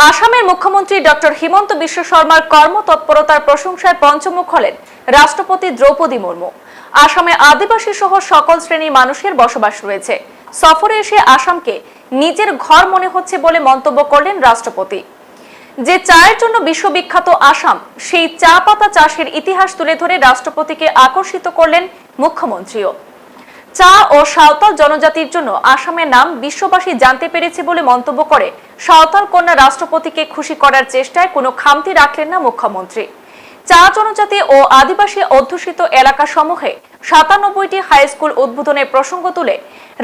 আসামের মুখ্যমন্ত্রী ডক্টর হিমন্ত বিশ্ব শর্মার কর্মতৎপরতার প্রশংসায় পঞ্চমুখ হলেন রাষ্ট্রপতি দ্রৌপদী মুর্মু। আসামে আদিবাসী সহ সকল শ্রেণীর মানুষের বসবাস রয়েছে। সফরে এসে আসামকে নিজের ঘর মনে হচ্ছে বলে মন্তব্য করলেন রাষ্ট্রপতি। যে চায়ের জন্য বিশ্ববিখ্যাত আসাম, সেই চা পাতা চাষের ইতিহাস তুলে ধরে রাষ্ট্রপতিকে আকর্ষিত করলেন মুখ্যমন্ত্রীও। চা ও সাঁওতাল জনজাতির জন্য আসামের নাম বিশ্ববাসী জানতে পেরেছে বলে মন্তব্য করে সাঁওতাল কন্যা রাষ্ট্রপতিকে খুশি করার চেষ্টায় কোনো খামতি রাখলেন না মুখ্যমন্ত্রী। চা জনজাতি ও আদিবাসী অধ্যুষিত এলাকাসমূহে ৯৭টি হাই স্কুল উদ্বোধনের প্রসঙ্গ তুলে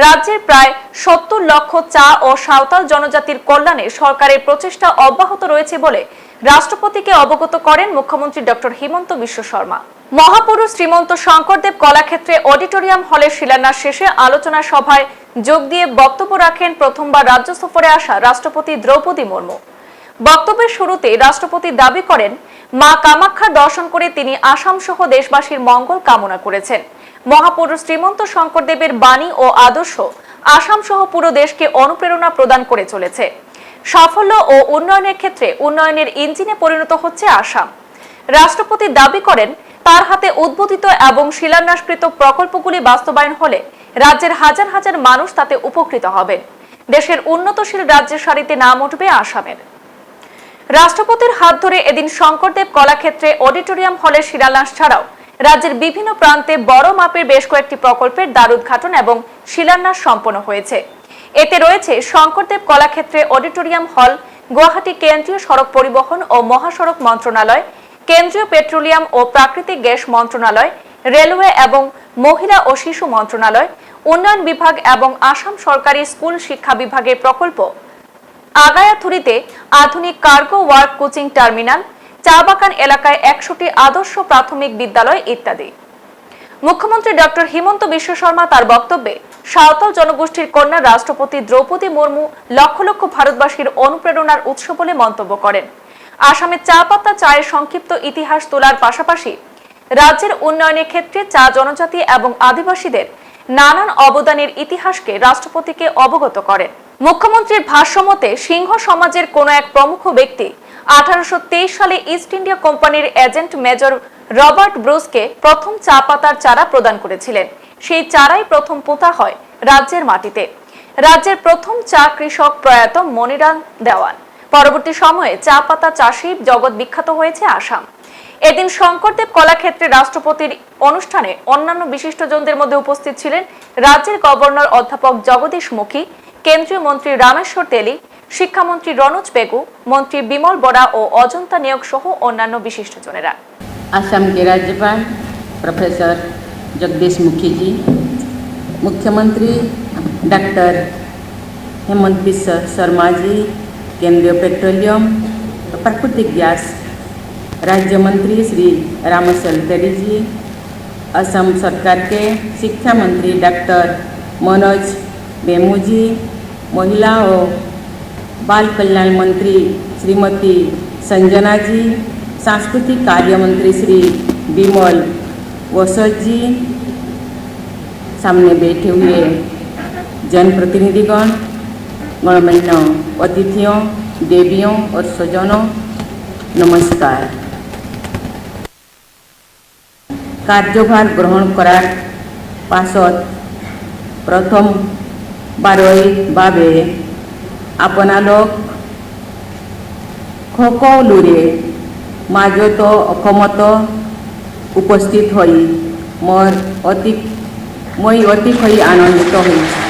রাজ্যের প্রায় ৭০ লক্ষ চা ও সাঁওতাল জনজাতির কল্যাণে সরকারের প্রচেষ্টা অব্যাহত রয়েছে বলে রাষ্ট্রপতিকে অবগত করেন মুখ্যমন্ত্রী ডক্টর হিমন্ত বিশ্ব শর্মা। মহাপুরুষ শ্রীমন্ত শঙ্করদেব কলাক্ষেত্রে অডিটোরিয়াম হলের শিলান্যাস শেষে আলোচনা সভায় যোগ দিয়ে বক্তব্য রাখেন প্রথমবার রাজ্য সফরে আসা রাষ্ট্রপতি দ্রৌপদী মুর্মু। বক্তব্যের শুরুতে রাষ্ট্রপতি দাবি করেন, মা কামাখ্যার দর্শন করে তিনি আসাম সহ দেশবাসীর মঙ্গল কামনা করেছেন। মহাপুরুষ শ্রীমন্ত শঙ্করদেবের বাণী ও আদর্শ আসাম সহ পুরো দেশকে অনুপ্রেরণা প্রদান করে চলেছে। সাফল্য ও উন্নয়নের ক্ষেত্রে উন্নয়নের ইঞ্জিনে পরিণত হচ্ছে আসাম। রাষ্ট্রপতি দাবি করেন, তার হাতে উদ্বোধিত এবং শিলান্যাসকৃত প্রকল্পগুলি বাস্তবায়ন হলে রাজ্যের হাজার হাজার মানুষ তাতে উপকৃত হবেন। দেশের উন্নতশীল রাজ্যের সারিতে নাম উঠবে আসামের। রাষ্ট্রপতির হাত ধরে এদিন শঙ্করদেব কলাক্ষেত্রে অডিটোরিয়াম হলের শিলান্যাস ছাড়াও রাজ্যের বিভিন্ন প্রান্তে বড় মাপের বেশ কয়েকটি প্রকল্পের দ্বারোদ্ঘাটন এবং শিলান্যাস সম্পন্ন হয়েছে। এতে রয়েছে শঙ্করদেব কলাক্ষেত্রে অডিটোরিয়াম হল, গুয়াহাটি কেন্দ্রীয় সড়ক পরিবহন ও মহাসড়ক মন্ত্রণালয়, কেন্দ্রীয় পেট্রোলিয়াম ও প্রাকৃতিক গ্যাস মন্ত্রণালয়, রেলওয়ে এবং মহিলা ও শিশু মন্ত্রণালয়, উন্নয়ন বিভাগ এবং আসাম সরকারি স্কুল শিক্ষা বিভাগের প্রকল্প, আগায়াথুরিতে আধুনিক কার্গো ওয়ার্ক কোচিং টার্মিনাল, চা বাগান এলাকায় ১০০টি আদর্শ প্রাথমিক বিদ্যালয় ইত্যাদি। মুখ্যমন্ত্রী ডক্টর হিমন্ত বিশ্ব শর্মা তার বক্তব্যে সাঁওতাল জনগোষ্ঠীর কন্যা রাষ্ট্রপতি দ্রৌপদী মুর্মু লক্ষ লক্ষ ভারতবাসীর অনুপ্রেরণার উৎস বলে মন্তব্য করেন। আসামে চা পাতা চায়ের সংক্ষিপ্ত ইতিহাস তোলার পাশাপাশি রাজ্যের উন্নয়নের ক্ষেত্রে চা জনজাতি এবং আদিবাসীদের নানান অবদানের ইতিহাসকে রাষ্ট্রপতিকে অবগত করেন। মুখ্যমন্ত্রীর ভাষ্যমতে সিংহ সমাজের কোন এক প্রমুখ ব্যক্তি ১৮২৩ সালে ইস্ট ইন্ডিয়া কোম্পানির এজেন্ট মেজর রবার্ট ব্রুসকে প্রথম চা পাতার চারা প্রদান করেছিলেন। সেই চারাই প্রথম পোতা হয় রাজ্যের মাটিতে। রাজ্যের প্রথম চা কৃষক প্রয়াত মনিরাম দেওয়ান। পরবর্তী সময়ে চা পাতা চাষী জগৎ বিখ্যাত হয়েছে আসাম। এদিন শঙ্করদেব কলাক্ষেত্রে রাষ্ট্রপতির অনুষ্ঠানে অন্যান্য বিশিষ্টজনদের মধ্যে উপস্থিত ছিলেন রাজ্যের গভর্নর অধ্যাপক জগদীশ মুখী, কেন্দ্রীয় মন্ত্রী রামেশ্বর তেলী, শিক্ষামন্ত্রী রনোজ পেগু, মন্ত্রী বিমল বরা ও অজন্তা নিয়োগ সহ অন্যান্য বিশিষ্টজনেরা। आसाम के राज्यपाल प्रोफेसर जगदीश मुखी जी, मुख्यमंत्री डॉक्टर हेमंत बिश्व शर्मा जी, केंद्रीय पेट्रोलियम और प्राकृतिक गैस राज्य मंत्री श्री रामेश्वर तेली जी, असम सरकार के शिक्षा मंत्री डॉक्टर मनोज बेमू जी, महिला और बाल कल्याण मंत्री श्रीमती संजना जी, सांस्कृतिक कार्य मंत्री श्री विमल वसत जी, सामने बैठे हुए जनप्रतिनिधिगण, गणमान्य अतिथियों, देवियों और स्वजनों, नमस्कार। कार्यभार ग्रहण करार पाছত प्रथम बारई भावे आपनालोक সকলোৰে মাজত অসমত উপস্থিত হৈ মই অতিশয় আনন্দিত হৈছোঁ।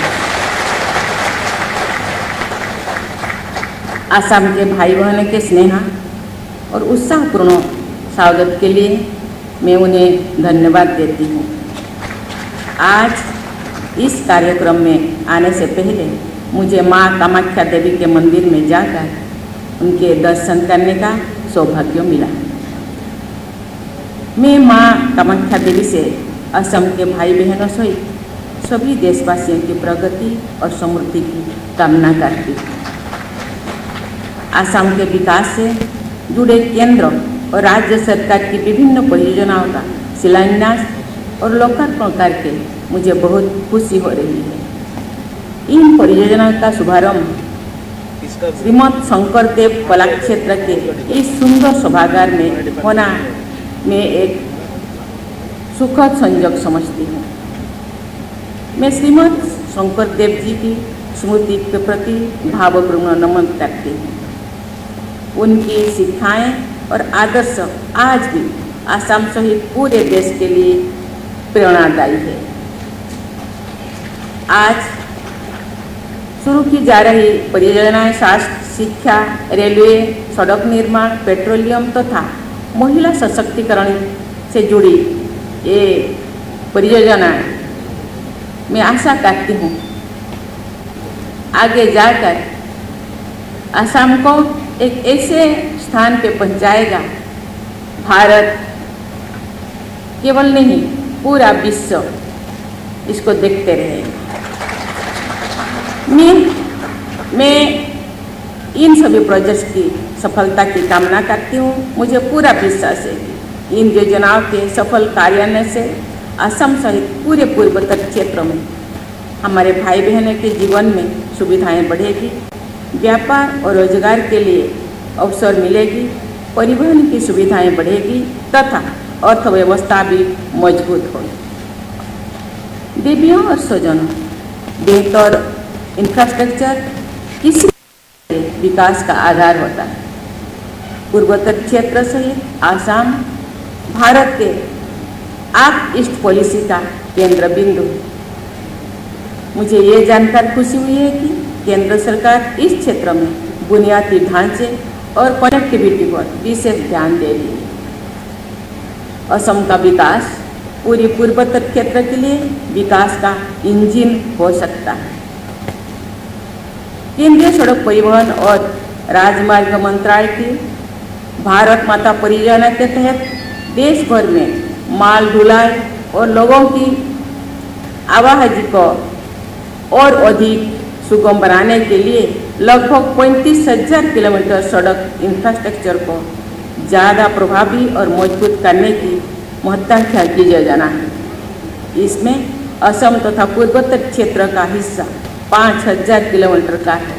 आसाम के भाई बहनों के स्नेह और उत्साहपूर्ण स्वागत के लिए मैं उन्हें धन्यवाद देती हूँ। आज इस कार्यक्रम में आने से पहले मुझे माँ कामाख्या देवी के मंदिर में जाकर उनके दर्शन करने का सौभाग्य मिला। मैं माँ कामाख्या देवी से असम के भाई बहनों सहित सभी देशवासियों की प्रगति और समृद्धि की कामना करती हूँ। आसाम के विकास से जुड़े केंद्र और राज्य सरकार की विभिन्न परियोजनाओं का शिलान्यास और लोकार्पण करके मुझे बहुत खुशी हो रही है। इन परियोजनाओं का शुभारंभ श्रीमद शंकरदेव कला क्षेत्र के इस सुंदर सभागार में होना मैं एक सुखद संयोग समझती हूँ। मैं श्रीमद शंकरदेव जी की स्मृति के प्रति भावपूर्ण नमन करती हूँ। उनकी शिक्षाएं और आदर्श आज भी आसाम सहित पूरे देश के लिए प्रेरणादायी है। आज शुरू की जा रही परियोजनाएं स्वास्थ्य, शिक्षा, रेलवे, सड़क निर्माण, पेट्रोलियम तथा महिला सशक्तिकरण से जुड़ी ये परियोजनाएं मैं आशा करती हूँ आगे जाकर असम को एक ऐसे स्थान पे पहुँचाएगा, भारत केवल नहीं पूरा विश्व इसको देखते रहेगा। मैं इन सभी प्रोजेक्ट्स की सफलता की कामना करती हूँ। मुझे पूरा विश्वास है कि इन योजनाओं के सफल कार्यान्वयन से असम सहित पूरे पूर्वोत्तर क्षेत्रों में हमारे भाई बहनों के जीवन में सुविधाएं बढ़ेगी, व्यापार और रोजगार के लिए अवसर मिलेगी, परिवहन की सुविधाएं बढ़ेगी तथा अर्थव्यवस्था भी मजबूत होगी। देवियों और स्वजनों, बेहतर इंफ्रास्ट्रक्चर किसी विकास का आधार होता है। पूर्वोत्तर क्षेत्र सहित आसाम भारत के एक्ट ईस्ट पॉलिसी का केंद्र बिंदु। मुझे ये जानकर खुशी हुई है कि केंद्र सरकार इस क्षेत्र में बुनियादी ढांचे और कनेक्टिविटी पर विशेष ध्यान दे रही है। असम का विकास पूरी पूर्वोत्तर क्षेत्र के लिए विकास का इंजन हो सकता है। केंद्रीय सड़क परिवहन और राजमार्ग मंत्रालय की भारत माता परियोजना के तहत देश भर में माल ढुलाई और लोगों की आवाजाही को और अधिक सुगम बनाने के लिए लगभग 35,000 किलोमीटर सड़क इंफ्रास्ट्रक्चर को ज़्यादा प्रभावी और मजबूत करने की महत्वाकांक्षा की योजना है। इसमें असम तथा पूर्वोत्तर क्षेत्र का हिस्सा 5,000 किलोमीटर का है।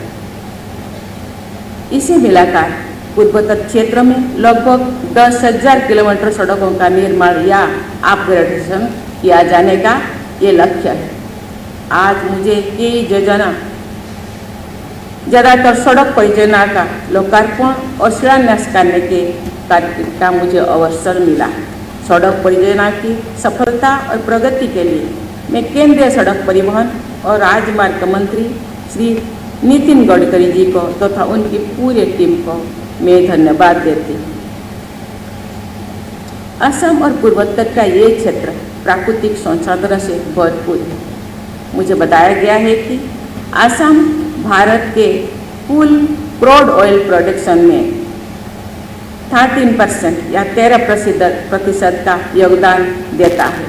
इसे मिलाकर पूर्वोत्तर क्षेत्र में लगभग 10,000 किलोमीटर सड़कों का निर्माण या अपग्रेडेशन किया जाने का ये लक्ष्य है। आज मुझे ये योजना ज़्यादातर सड़क परियोजना का लोकार्पण और शिलान्यास करने के कार्य का मुझे अवसर मिला। सड़क परियोजना की सफलता और प्रगति के लिए मैं केंद्रीय सड़क परिवहन और राजमार्ग मंत्री श्री नितिन गडकरी जी को तथा उनकी पूरी टीम को मैं धन्यवाद देती हूँ। असम और पूर्वोत्तर का ये क्षेत्र प्राकृतिक संसाधनों से भरपूर है। मुझे बताया गया है कि असम भारत के कुल क्रूड ऑयल प्रोडक्शन में 13% या 13% का योगदान देता है।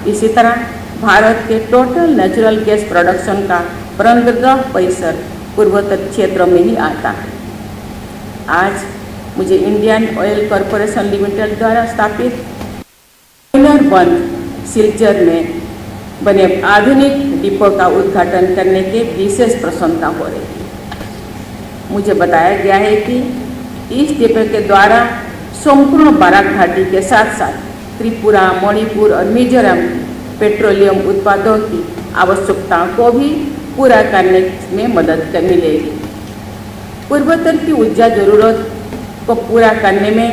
इसी तरह भारत के टोटल नेचुरल गैस प्रोडक्शन का 15% पूर्वोत्तर क्षेत्र में ही आता है। आज मुझे इंडियन ऑयल कॉरपोरेशन लिमिटेड द्वारा स्थापित बंद सिलचर में बने आधुनिक डिपो का उद्घाटन करने के विशेष प्रसन्नता हो रही है। मुझे बताया गया है कि इस डिपो के द्वारा संपूर्ण बाराक घाटी के साथ साथ त्रिपुरा, मणिपुर और मिजोरम पेट्रोलियम उत्पादों की आवश्यकताओं को भी पूरा करने में मदद मिलेगी। पूर्वोत्तर की ऊर्जा जरूरत को पूरा करने में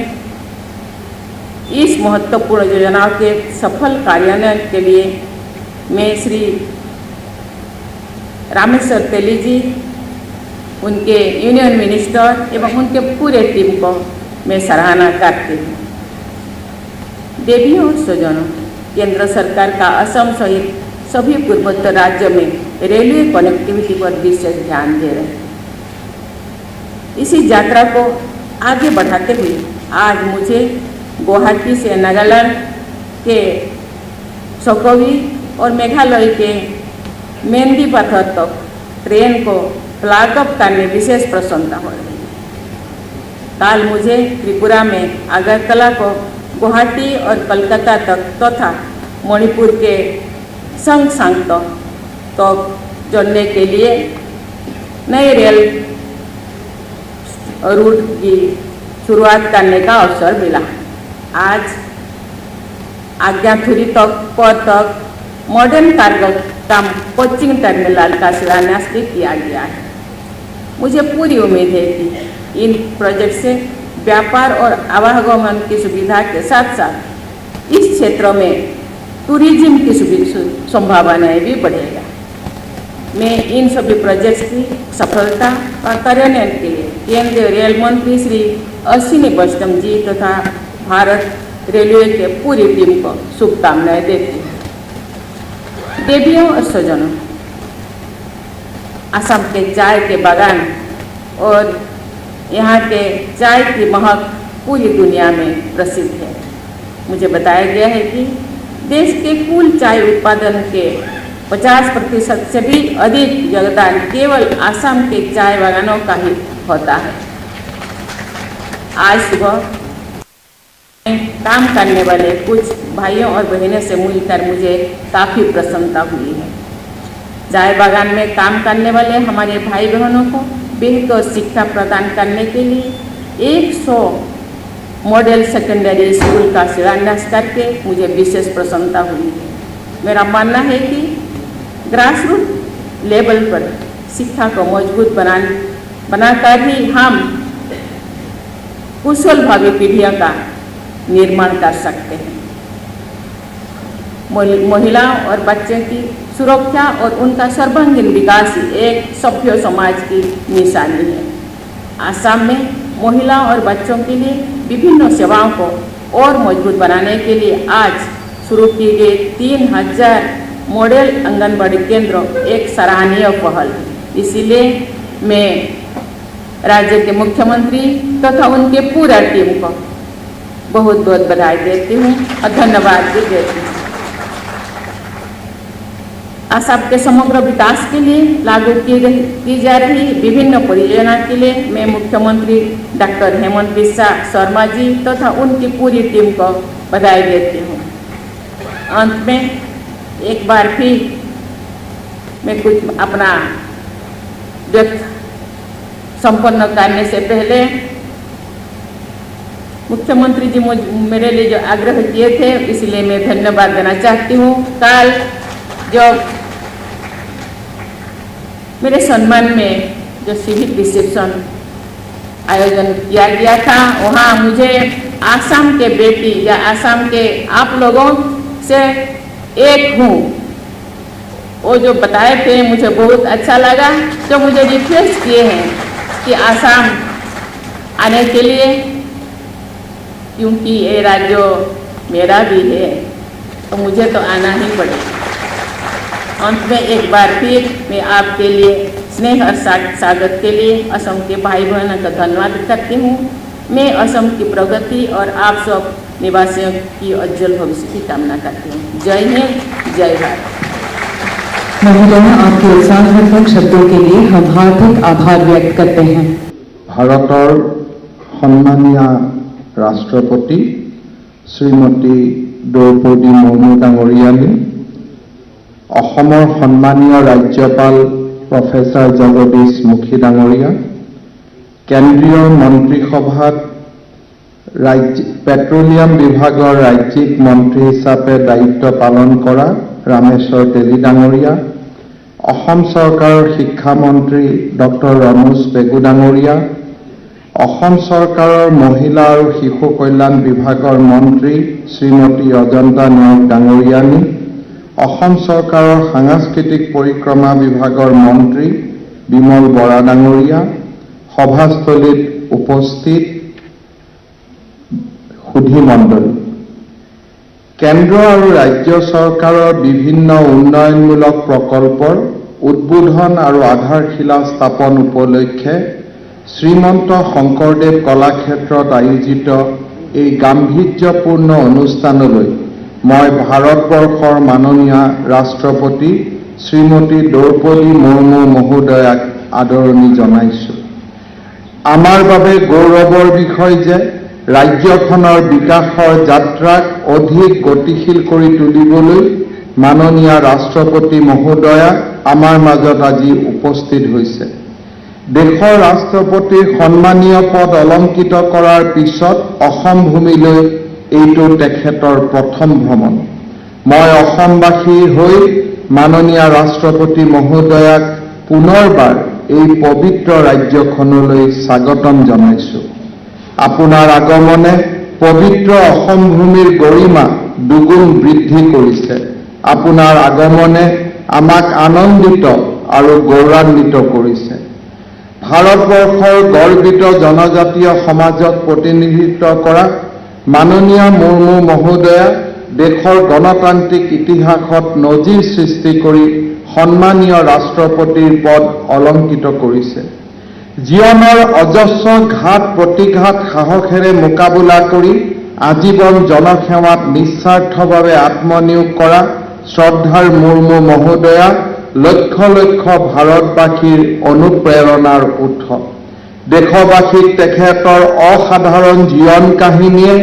इस महत्वपूर्ण योजनाओं के सफल कार्यान्वयन के लिए मैं श्री रामेश्वर तेली जी, उनके यूनियन मिनिस्टर एवं उनके पूरे टीम को मैं सराहना करती हूँ। देवियों और स्वजनों, केंद्र सरकार का असम सहित सभी पूर्वोत्तर राज्यों में रेलवे कनेक्टिविटी पर विशेष ध्यान दे रहे हैं। इसी यात्रा को आगे बढ़ाते हुए आज मुझे गुवाहाटी से नागालैंड के सकोवी और मेघालय के मेहंदी पत्थर तक ट्रेन को फ्लैग अप करने विशेष प्रसन्नता हो रही है। कल मुझे त्रिपुरा में अगरतला को गुवाहाटी और कलकत्ता तक तथा मणिपुर के संगसांग तक जोड़ने के लिए नई रेल रूट की शुरुआत करने का अवसर मिला। आज आज्ञाथुरी तक मॉडर्न कार्गो का कोचिंग टर्मिनल का शिलान्यास भी किया गया है। मुझे पूरी उम्मीद है कि इन प्रोजेक्ट से व्यापार और आवागमन की सुविधा के साथ साथ इस क्षेत्र में टूरिज्म की संभावनाएं भी बढ़ेगा। मैं इन सभी प्रोजेक्ट्स की सफलता और कार्यान्वयन के लिए केंद्रीय रेल मंत्री श्री अश्विनी वैष्णव जी तथा भारत रेलवे के पूरी टीम को शुभकामनाएं देती हूँ। देवियों और स्वजनों, असम के चाय के बागान और यहाँ के चाय की महक पूरी दुनिया में प्रसिद्ध है। मुझे बताया गया है कि देश के कुल चाय उत्पादन के 50% से भी अधिक योगदान केवल असम के चाय बागानों का ही होता है। आज सुबह काम करने वाले कुछ भाइयों और बहनों से मिलकर मुझे काफ़ी प्रसन्नता हुई है। चाय बागान में काम करने वाले हमारे भाई बहनों को बेहतर शिक्षा प्रदान करने के लिए 100 मॉडल सेकेंडरी स्कूल का शिलान्यास करके मुझे विशेष प्रसन्नता हुई है। मेरा मानना है कि ग्रास रूट लेवल पर शिक्षा को मजबूत बनाकर ही हम कुशल भावी पीढ़ियों का निर्माण कर सकते हैं। महिलाओं और बच्चों की सुरक्षा और उनका सर्वांगीण विकास ही एक सभ्य समाज की निशानी है। असम में महिलाओं और बच्चों के लिए विभिन्न सेवाओं को और मजबूत बनाने के लिए आज शुरू की गई 3000 मॉडल आंगनबाड़ी केंद्र एक सराहनीय पहल है। इसीलिए मैं राज्य के मुख्यमंत्री तथा उनके पूरा टीम को बहुत बहुत बधाई देती हूँ और धन्यवाद भी देती हूँ। असम के समग्र विकास के लिए लागू की जा रही विभिन्न परियोजना के लिए मैं मुख्यमंत्री डॉक्टर हेमंत बिस्वा शर्मा जी तथा उनकी पूरी टीम को बधाई देती हूँ। अंत में एक बार फिर मैं कुछ अपना व्यक्त संपन्न करने से पहले मुख्यमंत्री जी मेरे लिए जो आग्रह किए थे इसलिए मैं धन्यवाद देना चाहती हूँ। कल जब मेरे सम्मान में जो सिविक रिसेप्शन आयोजन किया गया था वहाँ मुझे आसाम के बेटी या आसाम के आप लोगों से एक हूँ वो जो बताए थे मुझे बहुत अच्छा लगा। जो मुझे रिक्वेस्ट किए हैं कि आसाम आने के लिए, क्योंकि ये राज्य मेरा भी है तो मुझे तो आना ही पड़ेगा। अंत में एक बार फिर मैं आपके लिए स्नेह और स्वागत के लिए असम के भाई बहनों का धन्यवाद करती हूँ। मैं असम की प्रगति और आप सब निवासियों की उज्जवल भविष्य की कामना करती हूँ। जय हिंद, जय भारत। महोदय, आपके उत्साहवर्धक शब्दों के लिए हम हार्दिक आभार व्यक्त करते हैं। भारतर सम्मानिया राष्ट्रपति श्रीमती द्रौपदी मुर्मू डांगरियानी, अहोমৰ सम्मानिया राज्यपाल प्रोफेसर जगदीश मुखी डांगरिया, केंद्रीय मंत्रिसभात पेट्रोलियम विभागर राज्यिक मंत्री हिसापे दायित्व पालन करा रामेश्वर तेली डांगरिया, अहोम सरकार शिक्षा मंत्री डॉक्टर रमेश बेगु डांगरिया, अहोम सरकार महिला और शिशु कल्याण विभागर मंत्री श्रीमती अजंता नायक डांगरियानी, अहोम सरकार सांस्कृतिक परिक्रमा विभागर मंत्री विमल बरा डांगरिया, सभास्थलित उपस्थित सुधी मंडल, केंद्र और राज्य सरकारों विभिन्न उन्नयनमूलक प्रकल्पर उद्बोधन और आधारशिला स्थापन उपलक्षे श्रीमंत शंकरदेव कलाक्षेत्र आयोजित এই गांभीर्यपूर्ण অনুষ্ঠানলৈ मैं भारतवर्षर माननीय राष्ट्रपति श्रीमती द्रौपदी मुर्मू महोदयाक आदरणी जनाइছো। आमार बारे गौरवर विषय जे राज्यखনৰ विकासर যাত্ৰাক অধিক গতিশীল কৰি তুলিবলৈ माननीय राष्ट्रपति महोदया आमार মাজত আজি उपस्थित হৈছে। দেশৰ ৰাষ্ট্ৰপতিৰ সন্মানীয় পদ অলংকৃত কৰাৰ পিছত অসম ভূমিলৈ এইটো তেখেতৰ প্ৰথম ভ্ৰমণ। মই অসমবাসীৰ হৈ মাননীয় ৰাষ্ট্ৰপতি মহোদয়াক পুনৰবাৰ এই পবিত্ৰ ৰাজ্যখনলৈ স্বাগতম জনাইছোঁ। আপোনাৰ আগমনে পবিত্ৰ অসম ভূমিৰ গৰিমা দুগুণ বৃদ্ধি কৰিছে। আপোনাৰ আগমনে আমাক আনন্দিত আৰু গৌৰৱান্বিত কৰিছে। ভাৰতবৰ্ষৰ গৰ্বিত জনজাতীয় সমাজক প্ৰতিনিধিত্ব কৰা মাননীয় মুৰ্মু মহোদয়া দেশৰ গণতান্ত্ৰিক ইতিহাসত নজিৰ সৃষ্টি কৰি সন্মানীয় ৰাষ্ট্ৰপতিৰ পদ অলংকৃত কৰিছে। জীৱনৰ অজস্ৰ ঘাত প্ৰতিঘাত সাহসেৰে মোকাবিলা কৰি আজীৱন জনসেৱাত নিস্বাৰ্থভাৱে আত্মনিয়োগ কৰা শ্ৰদ্ধাৰ মুৰ্মু মহোদয়া লক্ষ লক্ষ ভাৰতবাসীৰ অনুপ্ৰেৰণাৰ উৎস। দেশবাসীক তেখেতৰ অসাধাৰণ জীৱন কাহিনীয়ে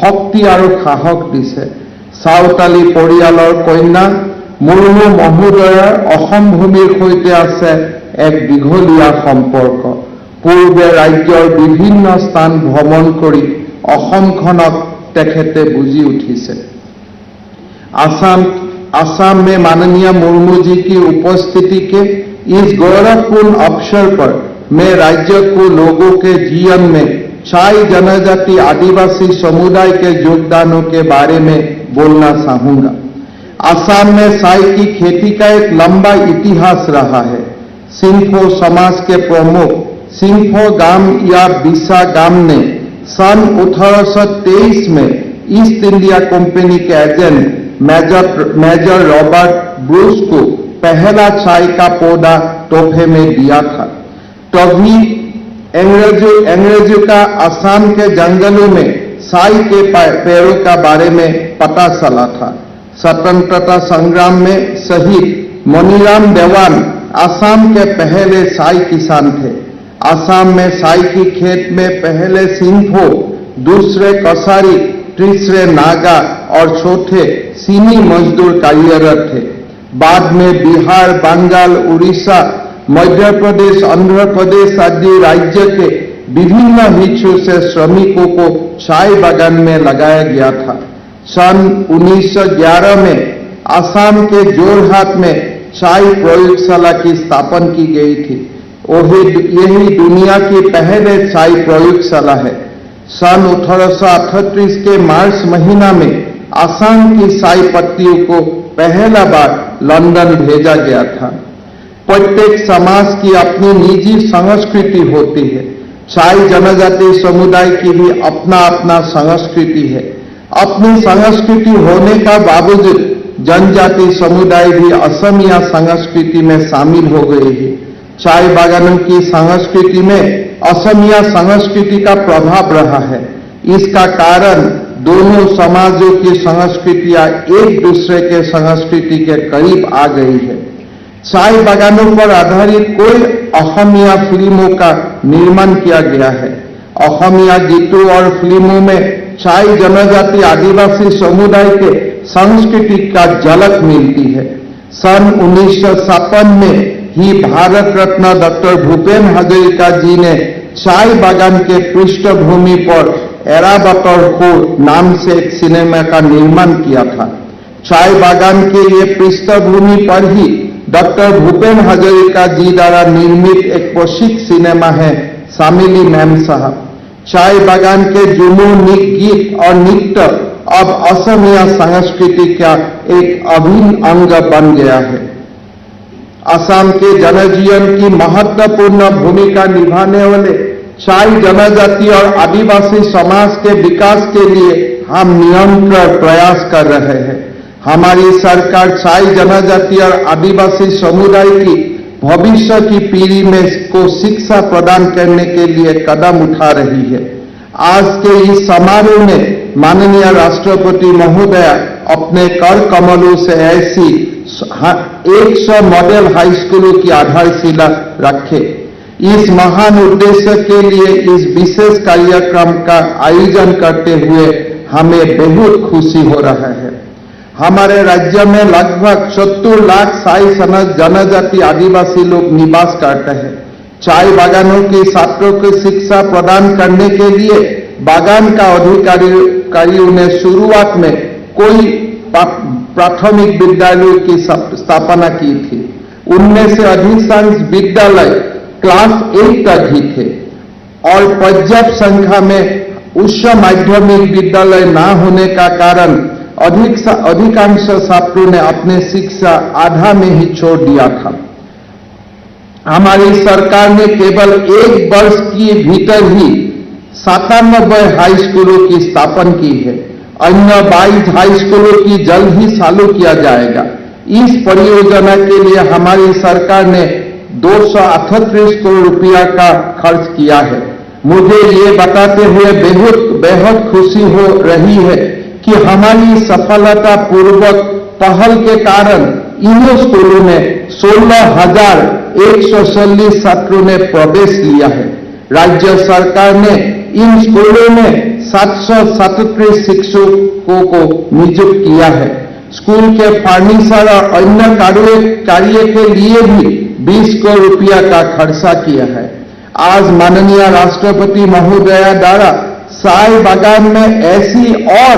শক্তি আৰু সাহস দিছে। চাওতালী পৰিয়ালৰ কন্যা মুৰ্মু মহোদয়াৰ অসম ভূমিৰ সৈতে আছে এক দীঘলীয়া সম্পৰ্ক। পূৰ্বে ৰাজ্যৰ বিভিন্ন স্থান ভ্ৰমণ কৰি অসমখনক তেখেতে বুজি উঠিছে। असम में माननीय मुर्मू जी की उपस्थिति के इस गौरवपूर्ण अवसर पर मैं राज्य को लोगों के जीवन में छाई जनजाति आदिवासी समुदाय के योगदानों के बारे में बोलना चाहूंगा। असम में साई की खेती का एक लंबा इतिहास रहा है। सिंफो समाज के प्रमुख सिंफो गाम या बिसा गाम ने सन 1823 में ईस्ट इंडिया कंपनी के एजेंट मेजर रॉबर्ट ब्रूस को पहला चाय का पौधा तोहफे में दिया था। तभी अंग्रेजों का असम के जंगलों में चाय के पेड़ों का बारे में पता चला था। स्वतंत्रता संग्राम में शहीद मनीराम देवान असम के पहले चाय किसान थे। असम में चाय की खेत में पहले सिंफो, दूसरे कसारी, तीसरे नागा और चौथे चीनी मजदूर कार्यरत थे। बाद में बिहार, बंगाल, उड़ीसा, मध्य प्रदेश, आंध्र प्रदेश आदि राज्य के विभिन्न हिस्सों से श्रमिकों को चाय बागान में लगाया गया था। सन 1911 में असम के जोरहाट में चाय प्रयोगशाला की स्थापना की गई थी। यही दुनिया की पहले चाय प्रयोगशाला है। सन 1838 के मार्च महीना में असम की चाय पत्तियों को पहला बार लंदन भेजा गया था। प्रत्येक समाज की अपनी निजी संस्कृति होती है। चाय जनजाति समुदाय की भी अपना अपना संस्कृति है। अपनी संस्कृति होने का बावजूद जनजाति समुदाय भी असमिया संस्कृति में शामिल हो गए हैं। चाय बागानों की संस्कृति में असमिया संस्कृति का प्रभाव रहा है। इसका कारण दोनों समाजों की संस्कृतियां एक दूसरे के संस्कृति के करीब आ गई है। चाय बागानों पर आधारित कोई असमिया फिल्मों का निर्माण किया गया है। असमिया गीतों और फिल्मों में चाय जनजाति आदिवासी समुदाय के संस्कृति का झलक मिलती है। सन 1957 में ही भारत रत्न डॉक्टर भूपेन हजारिका जी ने चाय बागान के पृष्ठभूमि पर एराबतर हो नाम से एक सिनेमा का निर्माण किया था। चाय बागान के लिए पृष्ठभूमि पर ही डॉक्टर भूपेन हजारिका जी द्वारा निर्मित एक प्रसिद्ध सिनेमा है शामिली मैम साहब। चाय बागान के जुनून, गीत और नृत्य अब असमिया संस्कृति का एक अभिन्न अंग बन गया है। असम के जनजीवन की महत्वपूर्ण भूमिका निभाने वाले चाय जनजाति और आदिवासी समाज के विकास के लिए हम निरंतर प्रयास कर रहे हैं। हमारी सरकार चाय जनजाति और आदिवासी समुदाय की भविष्य की पीढ़ी में को शिक्षा प्रदान करने के लिए कदम उठा रही है। आज के इस समारोह में माननीय राष्ट्रपति महोदया अपने कर कमलों से ऐसी 100 मॉडल हाई स्कूलों की आधारशिला रखे। इस महान उद्देश्य के लिए इस विशेष कार्यक्रम का आयोजन करते हुए हमें बहुत खुशी हो रहा है। हमारे राज्य में लगभग 70 लाख चाय जनजाति आदिवासी लोग निवास करते हैं। चाय बागानों के छात्रों को शिक्षा प्रदान करने के लिए बागान का अधिकारियों ने शुरुआत में कोई प्राथमिक विद्यालयों की स्थापना की थी। उनमें से अधिकांश विद्यालय क्लास 8 तक ही थे और पर्याप्त संख्या में उच्च माध्यमिक विद्यालय न होने का कारण अधिकांश छात्रों ने अपने शिक्षा आधा में ही छोड़ दिया था। हमारी सरकार ने केवल 1 वर्ष के भीतर ही 97 हाई स्कूलों की स्थापना की है। अन्य 22 हाई स्कूलों की जल्द ही चालू किया जाएगा। इस परियोजना के लिए हमारी सरकार ने 238 करोड़ रुपया का खर्च किया है। मुझे ये बताते हुए बेहद खुशी हो रही है कि हमारी सफलतापूर्वक पहल के कारण इन स्कूलों में 16,140 छात्रों ने प्रवेश लिया है। राज्य सरकार ने इन स्कूलों में 737 शिक्षकों को नियुक्त किया है। स्कूल के फर्नीचर और अन्य कार्य के लिए भी 20 करोड़ रुपया का खर्चा किया है। आज माननीय राष्ट्रपति महोदया द्वारा साय बागान में ऐसी और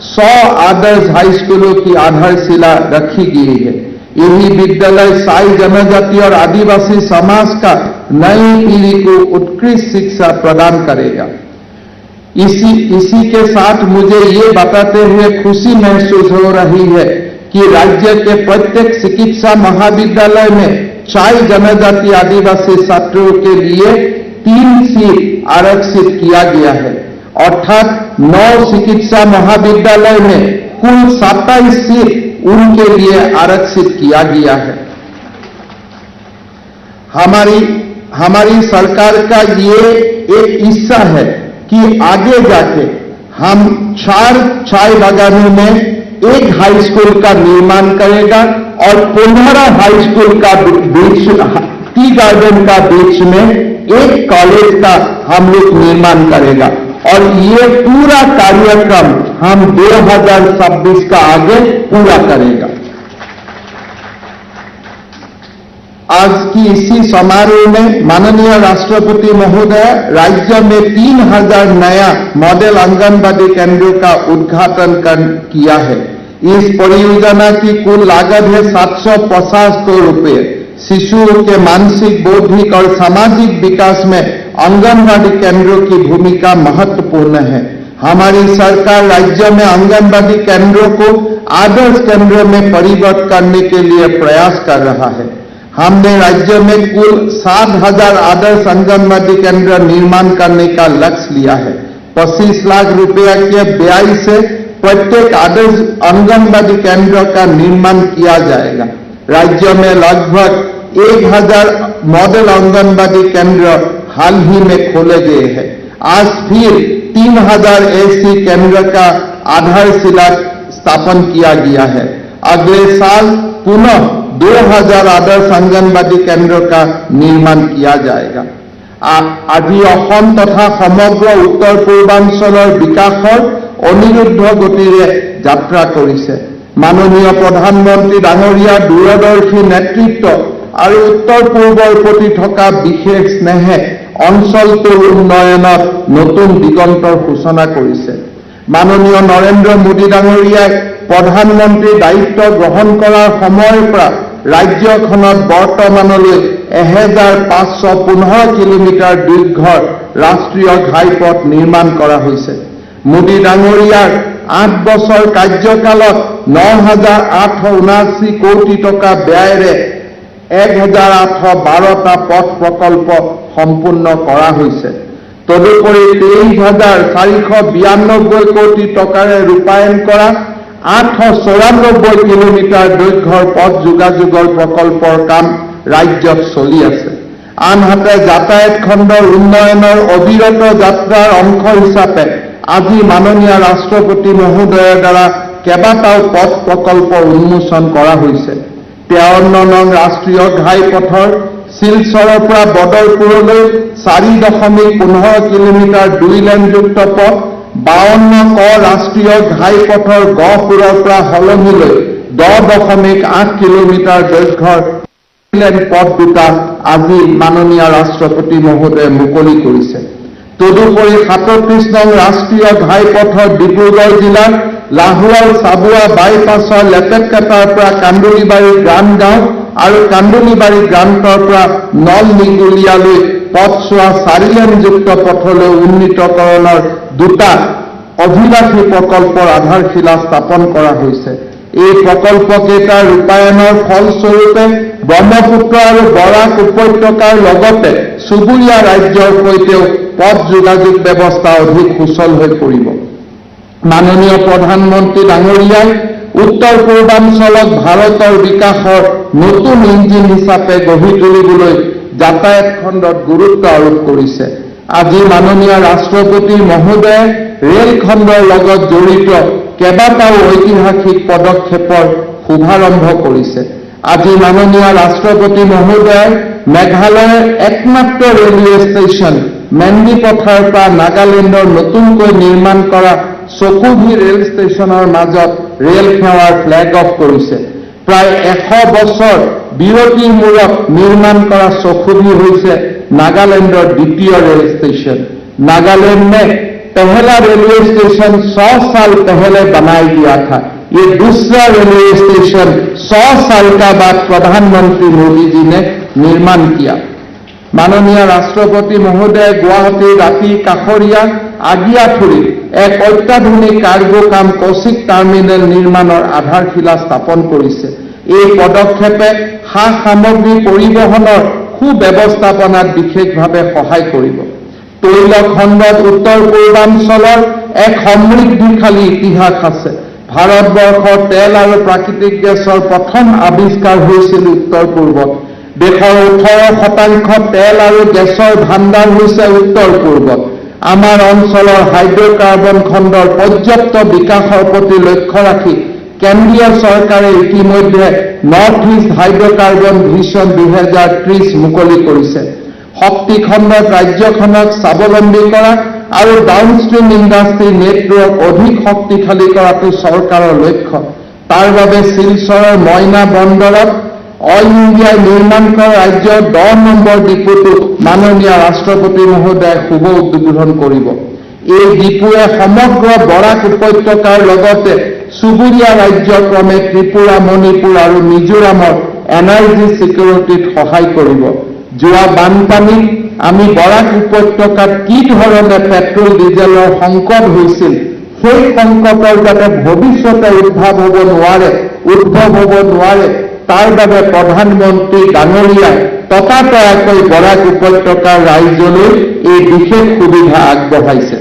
100 आदर्श हाई स्कूलों की आधारशिला रखी गई है। यही विद्यालय साई जनजाति और आदिवासी समाज का नई पीढ़ी को उत्कृष्ट शिक्षा प्रदान करेगा। इसी के साथ मुझे ये बताते हुए खुशी महसूस हो रही है कि राज्य के प्रत्येक चिकित्सा महाविद्यालय में चाय जनजाति आदिवासी छात्रों के लिए 3 सीट आरक्षित किया गया है, अर्थात 9 चिकित्सा महाविद्यालय में कुल 27 सीट उनके लिए आरक्षित किया गया है। हमारी सरकार का ये एक हिस्सा है कि आगे जाके हम 4 चाय बागानों में एक हाई स्कूल का निर्माण करेगा और 15 हाई स्कूल का बीच टी गार्डन का बीच में एक कॉलेज का हम लोग निर्माण करेगा और ये पूरा कार्यक्रम हम 2026 का आगे पूरा करेगा। आज की इसी समारोह में माननीय राष्ट्रपति महोदय राज्य में 3000 नया मॉडल आंगनबाड़ी केंद्रों का उद्घाटन किया है। इस परियोजना की कुल लागत है 750 करोड़ रुपए। शिशुओं के मानसिक, बौद्धिक और सामाजिक विकास में आंगनबाड़ी केंद्रों की भूमिका महत्वपूर्ण है। हमारी सरकार राज्य में आंगनबाड़ी केंद्रों को आदर्श केंद्रों में परिवर्तित करने के लिए प्रयास कर रहा है। हमने राज्य में कुल 7,000 आदर्श आंगनबाड़ी केंद्र निर्माण करने का लक्ष्य लिया है। 25 लाख रुपया के व्यय से प्रत्येक आदर्श आंगनबाड़ी केंद्र का निर्माण किया जाएगा। राज्य में लगभग 1000 मॉडल आंगनबाड़ी केंद्र हाल ही में खोले गए हैं। आज फिर 3000 ऐसी केंद्र का आधारशिला स्थापन किया गया है। अगले साल पुनः 2000 आदर्श आंगनबाड़ी केंद्र का निर्माण किया जाएगा। আজি অসম তথা সমগ্ৰ উত্তৰ পূৰ্বাঞ্চলৰ বিকাশৰ অনিৰুদ্ধ গতিৰে যাত্ৰা কৰিছে। মাননীয় প্ৰধানমন্ত্ৰী ডাঙৰীয়াৰ দূৰদৰ্শী নেতৃত্ব আৰু উত্তৰ পূৰ্বৰ প্ৰতি থকা বিশেষ স্নেহে অঞ্চলটোৰ উন্নয়নত নতুন দিগন্তৰ সূচনা কৰিছে। মাননীয় নৰেন্দ্ৰ মোদী ডাঙৰীয়াই প্ৰধানমন্ত্ৰীৰ দায়িত্ব গ্ৰহণ কৰাৰ সময়ৰ পৰা ৰাজ্যখনত বৰ্তমানলৈ 1515 কিলোমিটাৰ দীৰ্ঘৰ ৰাষ্ট্ৰীয় ঘাইপথ নিৰ্মাণ কৰা হৈছে। মোদী ডাঙৰীয়াৰ 8 বছৰ কাৰ্যকালত 9,879 কোটি টকা ব্যয়েৰে 1,812টা পথ প্ৰকল্প সম্পূৰ্ণ কৰা হৈছে। তদুপৰি 23,492 কোটি টকাৰে ৰূপায়ণ কৰা 894 কিলোমিটাৰ দৈৰ্ঘ্যৰ পথ যোগাযোগৰ প্ৰকল্পৰ কাম ৰাজ্যত চলি আছে। আনহাতে যাতায়াত খণ্ডৰ উন্নয়নৰ অবিৰত যাত্ৰাৰ অংশ হিচাপে আজি মাননীয় ৰাষ্ট্ৰপতি মহোদয়ৰ দ্বাৰা কেইবাটাও পথ প্ৰকল্প উন্মোচন কৰা হৈছে। 53 নং ৰাষ্ট্ৰীয় ঘাইপথৰ শিলচৰৰ পৰা বদৰপুৰলৈ 4.15 কিলোমিটাৰ 2 লেনযুক্ত পথ, 52 ক ৰাষ্ট্ৰীয় ঘাইপথৰ গহপুৰৰ পৰা হলঙিলৈ 10.8 কিলোমিটাৰ দৈৰ্ঘ্যৰ লেন পথ দুটা আজি মাননীয় ৰাষ্ট্ৰপতি মহোদয়ে মুকলি কৰিছে। তদুপৰি 37 নং ৰাষ্ট্ৰীয় ঘাইপথৰ ডিব্ৰুগড় জিলাৰ লাহোৱাল চাবুৱা বাইপাছৰ লেপেটকাটাৰ পৰা কান্দুলিবাৰী গ্ৰাম গাঁও আৰু কান্দুলিবাৰী গ্ৰান্টৰ পৰা নল নিগুলিয়ালৈ পথছোৱা 4 লেনযুক্ত পথলৈ উন্নীতকৰণৰ দুটা অভিলাষী প্ৰকল্পৰ আধাৰশিলা স্থাপন কৰা হৈছে। এই প্ৰকল্পকেইটাৰ ৰূপায়ণৰ ফলস্বৰূপে ব্ৰহ্মপুত্ৰ আৰু বৰাক উপত্যকাৰ লগতে চুবুৰীয়া ৰাজ্যৰ সৈতেও পথ যোগাযোগ ব্যৱস্থা অধিক সুচল হৈ পৰিব। মাননীয় প্ৰধানমন্ত্ৰী ডাঙৰীয়াই উত্তৰ পূৰ্বাঞ্চলক ভাৰতৰ বিকাশৰ নতুন ইঞ্জিন হিচাপে গঢ়ি তুলিবলৈ যাতায়াত খণ্ডত গুৰুত্ব আৰোপ কৰিছে। আজি মাননীয় ৰাষ্ট্ৰপতি মহোদয়ে ৰেল খণ্ডৰ লগত জড়িত কেইবাটাও ঐতিহাসিক পদক্ষেপৰ শুভাৰম্ভ কৰিছে। আজি মাননীয় ৰাষ্ট্ৰপতি মহোদয়ে মেঘালয়ৰ একমাত্ৰ ৰেলৱে ষ্টেচন মেন্দিপথাৰ পৰা নাগালেণ্ডৰ নতুনকৈ নিৰ্মাণ কৰা চকুভি ৰেল ষ্টেচনৰ মাজত ৰেল সেৱাৰ ফ্লেগ অফ কৰিছে। প্ৰায় 100 বছৰ বিৰতিৰ মূৰত নিৰ্মাণ কৰা চকুভি হৈছে नागालैंडर द्वितीय रेल स्टेशन। नागालैंड में पहला रेलवे स्टेशन 100 साल पहले बनाया गया था। ये दूसरा रेलवे स्टेशन 100 साल का बाद प्रधानमंत्री मोदी जी ने निर्माण किया। माननीय राष्ट्रपति महोदय गुवाहाटी राती काखरिया आगियाथुरी एक अत्याधुनिक कार्गो काम कौशिक टार्मिनेल निर्माणर आधारशिला स्थापन करिছে। এই পদক্ষেপে সা সামগ্ৰী পৰিবহনৰ সুব্যৱস্থাপনাত বিশেষভাৱে সহায় কৰিব। তৈল খণ্ডত উত্তৰ পূৰ্বাঞ্চলৰ এক সমৃদ্ধিশালী ইতিহাস আছে। ভাৰতবৰ্ষৰ তেল আৰু প্ৰাকৃতিক গেছৰ প্ৰথম আৱিষ্কাৰ হৈছিল উত্তৰ পূৰ্বত। দেশৰ 18% তেল আৰু গেছৰ ভাণ্ডাৰ হৈছে উত্তৰ পূৰ্বত। আমাৰ অঞ্চলৰ হাইড্ৰকাৰ্বন খণ্ডৰ পৰ্যাপ্ত বিকাশৰ প্ৰতি লক্ষ্য ৰাখি কেন্দ্ৰীয় চৰকাৰে ইতিমধ্যে নৰ্থ ইষ্ট হাইড্ৰকাৰ্বন ভিছন 2030 মুকলি কৰিছে। শক্তি খণ্ডত ৰাজ্যখনক স্বাৱলম্বী কৰা আৰু ডাউনষ্ট্ৰীম ইণ্ডাষ্ট্ৰী নেটৱৰ্ক অধিক শক্তিশালী কৰাটো চৰকাৰৰ লক্ষ্য। তাৰ বাবে শিলচৰৰ মইনা বন্দৰত অইল ইণ্ডিয়াই নিৰ্মাণ কৰা ৰাজ্যৰ 10 নম্বৰ ডিপোটো মাননীয় ৰাষ্ট্ৰপতি মহোদয়ে শুভ উদ্বোধন কৰিব। এই ডিপোৱে সমগ্ৰ বৰাক উপত্যকাৰ লগতে চুবুৰীয়া ৰাজ্য ক্ৰমে ত্ৰিপুৰা, মণিপুৰ আৰু মিজোৰামৰ এনাৰ্জি ছিকিউৰিটিত সহায় কৰিব। যোৱা বানপানীত আমি বৰাক উপত্যকাত কি ধৰণে পেট্ৰল ডিজেলৰ সংকট হৈছিল, সেই সংকটৰ যাতে ভৱিষ্যতে উদ্ভৱ হ'ব নোৱাৰে তাৰ বাবে প্ৰধানমন্ত্ৰী ডাঙৰীয়াই ততাতয়াকৈ বৰাক উপত্যকাৰ ৰাইজলৈ এই বিশেষ সুবিধা আগবঢ়াইছে।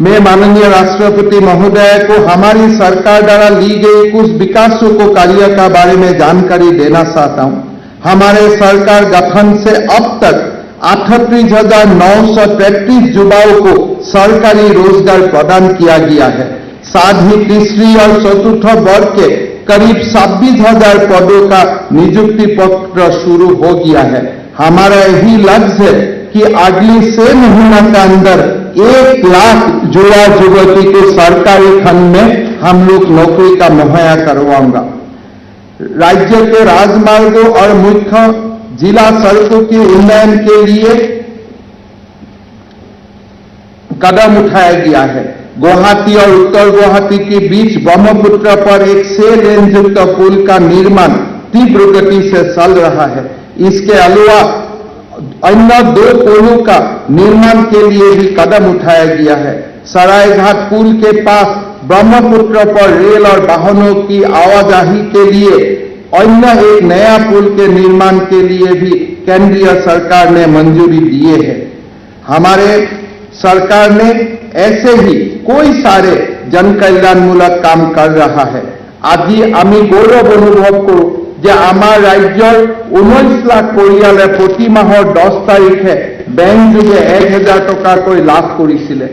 मैं माननीय राष्ट्रपति महोदय को हमारी सरकार द्वारा ली गई कुछ विकासों कार्य का बारे में जानकारी देना चाहता हूं। हमारे सरकार गठन से अब तक 38,933 युवाओं को सरकारी रोजगार प्रदान किया गया है। साथ ही तीसरी और चतुर्थ वर्ग के करीब 26,000 पदों का नियुक्ति पत्र शुरू हो गया है। हमारा यही लक्ष्य है कि अगली 6 महीना के अंदर 1 लाख युवा युवती को सरकारी खंड में हम लोग नौकरी का मुहैया करवाऊंगा। राज्य के राजमार्गों और मुख्य जिला सड़कों के उन्नयन के लिए कदम उठाया गया है। गुवाहाटी और उत्तर गुवाहाटी के बीच ब्रह्मपुत्र पर एक 6 लेन युक्त पुल का निर्माण तीव्र गति से चल रहा है। इसके अलावा अन्य 2 पुलों का निर्माण के लिए भी कदम उठाया गया है। सरायघाट पुल के पास ब्रह्मपुत्र पर रेल और वाहनों की आवाजाही के लिए अन्य एक नया पुल के निर्माण के लिए भी केंद्रीय सरकार ने मंजूरी दिए है। हमारे सरकार ने ऐसे ही कोई सारे जनकल्याणमूलक काम कर रहा है। আজি আমি গৌৰৱ অনুভৱ কৰোঁ যে আমাৰ ৰাজ্যৰ 19 লাখ পৰিয়ালে প্ৰতি মাহৰ 10 তাৰিখে বেংক যোগে 1,000 টকাকৈ লাভ কৰিছিলে।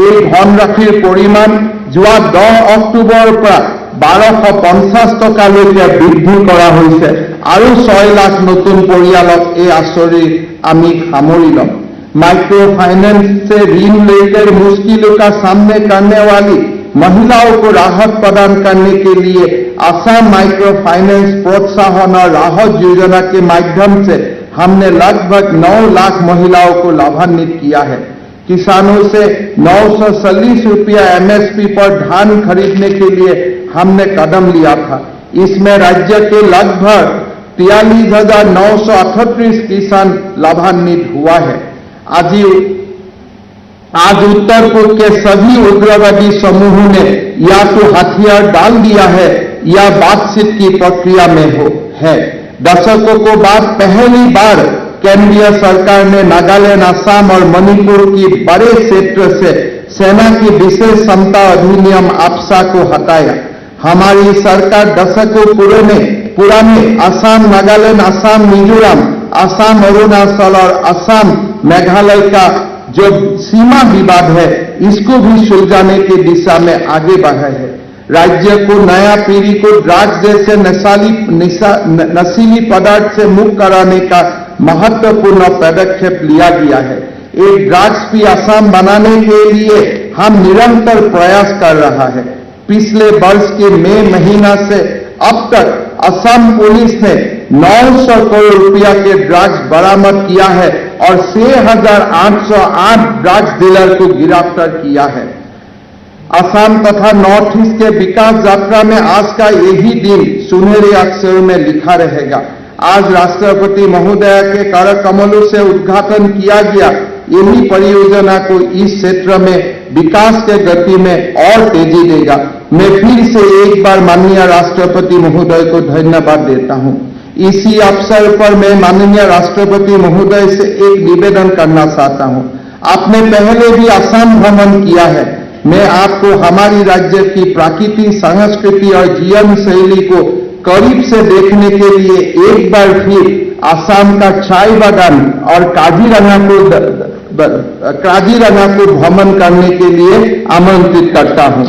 এই ধনৰাশিৰ পৰিমাণ যোৱা 10 অক্টোবৰৰ পৰা 1250 টকালৈকে বৃদ্ধি কৰা হৈছে আৰু 6 লাখ নতুন পৰিয়ালক এই আঁচনি আমি সামৰি ল'ম। माइक्रो फाइनेंस से ऋण लेकर मुश्किलों का सामना करने वाली महिलाओं को राहत प्रदान करने के लिए असम माइक्रो फाइनेंस प्रोत्साहन और राहत योजना के माध्यम से हमने लगभग 9 लाख महिलाओं को लाभान्वित किया है। किसानों से 940 रुपया MSP पर धान खरीदने के लिए हमने कदम लिया था। इसमें राज्य के लगभग 43,938 किसान लाभान्वित हुआ है। आज उत्तर पूर्व के सभी उग्रवादी समूहों ने या तो हथियार डाल दिया है या बातचीत की प्रक्रिया में है। दशकों को बाद पहली बार केंद्रीय सरकार ने नागालैंड, असम और मणिपुर की बड़े क्षेत्र से सेना की विशेष क्षमता अधिनियम AFSA को हटाया। हमारी सरकार दशकों पुराने असम, नागालैंड, असम, मिजोरम, असम, अरुणाचल और असम, मेघालय का जो सीमा विवाद है, इसको भी सुलझाने की दिशा में आगे बढ़ा है। राज्य को नया पीढ़ी को ड्रग्स जैसे नशीली पदार्थ से मुक्त कराने का महत्वपूर्ण पदक्षेप लिया गया है। एक ड्रग्स फ्री असम बनाने के लिए हम निरंतर प्रयास कर रहा है। पिछले वर्ष के मई महीना से अब तक असम पुलिस ने 900 करोड़ रुपया के ड्रग्स बरामद किया है और 6,808 ड्रग्स डीलर को गिरफ्तार किया है। असम तथा नॉर्थ ईस्ट के विकास यात्रा में आज का यही दिन सुनहरे अक्षरों में लिखा रहेगा। आज राष्ट्रपति महोदय के कर कमलों से उद्घाटन किया गया यही परियोजना को इस क्षेत्र में विकास के गति में और तेजी देगा। मैं फिर से एक बार माननीय राष्ट्रपति महोदय को धन्यवाद देता हूं। इसी अवसर पर मैं माननीय राष्ट्रपति महोदय से एक निवेदन करना चाहता हूं। आपने पहले भी असम भ्रमण किया है। मैं आपको हमारी राज्य की प्राकृतिक संस्कृति और जीवन शैली को करीब से देखने के लिए एक बार फिर असम का चाय बागान और काजीरंगा को भ्रमण करने के लिए आमंत्रित करता हूं।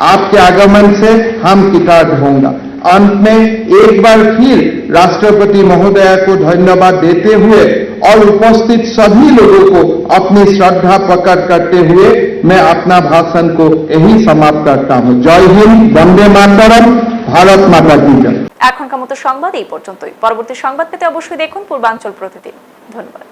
आपके आगमन से हम कृतज्ञ होंगे। अंत में एक बार फिर राष्ट्रपति महोदय को धन्यवाद देते हुए और उपस्थित सभी लोगों को अपनी श्रद्धा प्रकट करते हुए मैं अपना भाषण को यही समाप्त करता हूं। जय हिंद, वंदे मातरम, भारत माता की जय। এখনকার মতো সংবাদ এই পর্যন্তই। পরবর্তী সংবাদ পেতে অবশ্যই দেখুন পূর্বাঞ্চল প্রতিদিন। ধন্যবাদ।